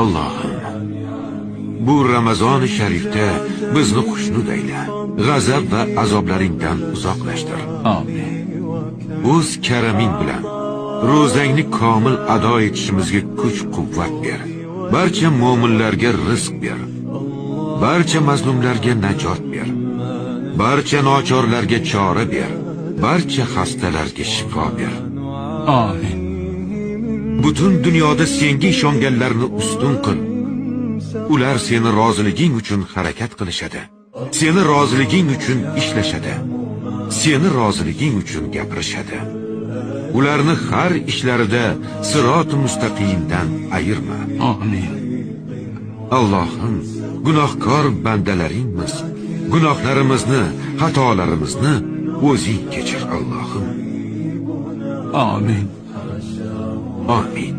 Allohim, bu Ramazon-i sharifda bizni xushnud ayla. G'azab va azoblaringdan uzoqlashtir. Amin. O'z karaming bilan ro'zangni komil ado etishimizga kuch-quvvat ber. Barcha mu'minlarga rizq ber. Barcha mazlumlarga najot ber. Barcha nochorlarga chora ber. Barcha xastalarga shifo ber. Amin. Butun dunyoda senga ishonganlarni ustun qil. Ular seni roziliging uchun harakat qilishadi. Seni roziliging uchun ishlashadi. Seni roziliging uchun gapirishadi. Ularni har ishlarida sirot-u mustaqimdan ayirma. Amin. Allohim, gunohkor bandalaringmiz. Gunohlarimizni, xatolarimizni o'zing kechir, Allohim. Amin. Amin.